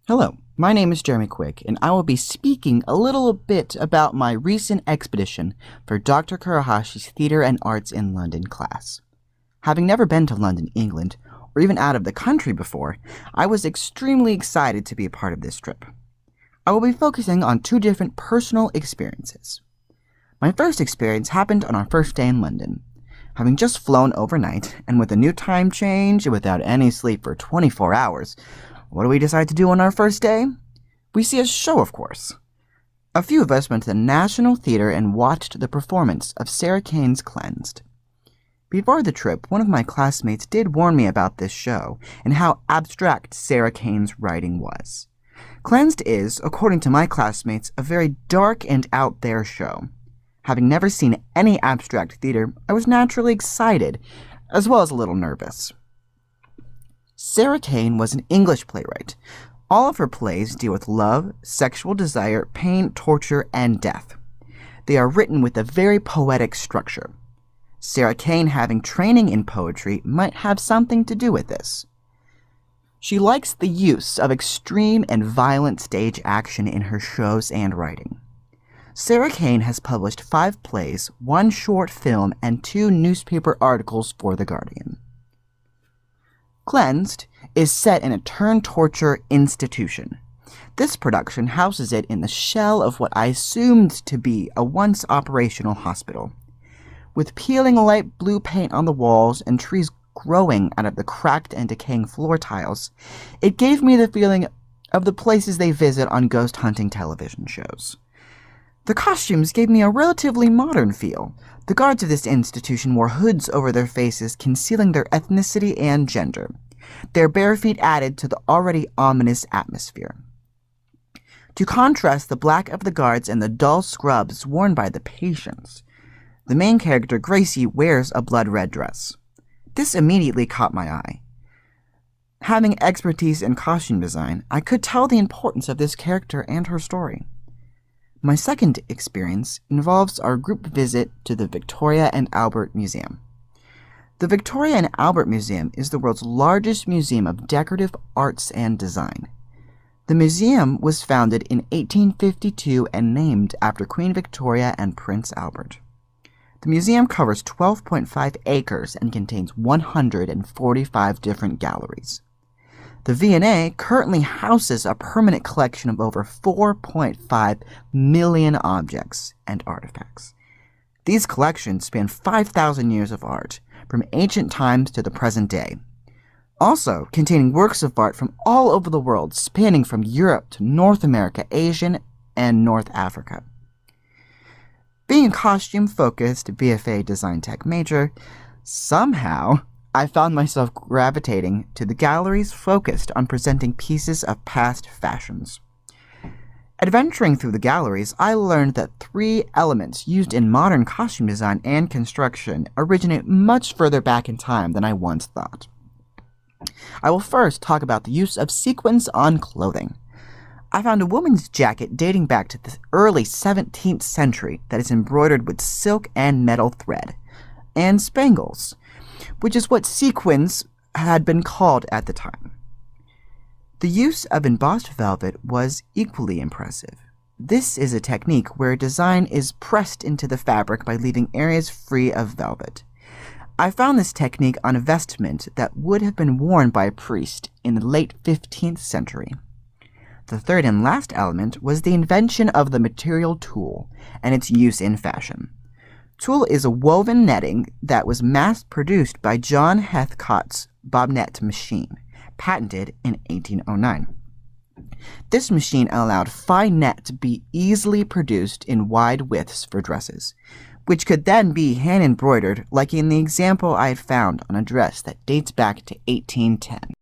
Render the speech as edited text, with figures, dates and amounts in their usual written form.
Hello, my name is Jeremy Quick, and I will be speaking a little bit about my recent expedition for Dr. Kurahashi's Theatre and Arts in London class. Having never been to London, England, or even out of the country before, I was extremely excited to be a part of this trip. I will be focusing on two different personal experiences. My first experience happened on our first day in London. Having just flown overnight, and with a new time change and without any sleep for 24 hours, what do we decide to do on our first day? We see a show, of course. A few of us went to the National Theatre and watched the performance of Sarah Kane's Cleansed. Before the trip, one of my classmates did warn me about this show and how abstract Sarah Kane's writing was. Cleansed is, according to my classmates, a very dark and out there show. Having never seen any abstract theater, I was naturally excited, as well as a little nervous. Sarah Kane was an English playwright. All of her plays deal with love, sexual desire, pain, torture, and death. They are written with a very poetic structure. Sarah Kane, having training in poetry, might have something to do with this. She likes the use of extreme and violent stage action in her shows and writing. Sarah Kane has published 5 plays, 1 short film, and 2 newspaper articles for The Guardian. Cleansed is set in a turn-torture institution. This production houses it in the shell of what I assumed to be a once operational hospital. With peeling light blue paint on the walls and trees growing out of the cracked and decaying floor tiles, it gave me the feeling of the places they visit on ghost hunting television shows. The costumes gave me a relatively modern feel. The guards of this institution wore hoods over their faces, concealing their ethnicity and gender. Their bare feet added to the already ominous atmosphere. To contrast the black of the guards and the dull scrubs worn by the patients, the main character, Gracie, wears a blood-red dress. This immediately caught my eye. Having expertise in costume design, I could tell the importance of this character and her story. My second experience involves our group visit to the Victoria and Albert Museum. The Victoria and Albert Museum is the world's largest museum of decorative arts and design. The museum was founded in 1852 and named after Queen Victoria and Prince Albert. The museum covers 12.5 acres and contains 145 different galleries. The V&A currently houses a permanent collection of over 4.5 million objects and artifacts. These collections span 5,000 years of art, from ancient times to the present day, also containing works of art from all over the world, spanning from Europe to North America, Asia, and North Africa. Being a costume-focused VFA design tech major, somehow I found myself gravitating to the galleries focused on presenting pieces of past fashions. Adventuring through the galleries, I learned that 3 elements used in modern costume design and construction originate much further back in time than I once thought. I will first talk about the use of sequins on clothing. I found a woman's jacket dating back to the early 17th century that is embroidered with silk and metal thread, and spangles, which is what sequins had been called at the time. The use of embossed velvet was equally impressive. This is a technique where design is pressed into the fabric by leaving areas free of velvet. I found this technique on a vestment that would have been worn by a priest in the late 15th century. The third and last element was the invention of the material tulle and its use in fashion. Tulle is a woven netting that was mass-produced by John Heathcote's bobnet machine, patented in 1809. This machine allowed fine net to be easily produced in wide widths for dresses, which could then be hand-embroidered like in the example I had found on a dress that dates back to 1810.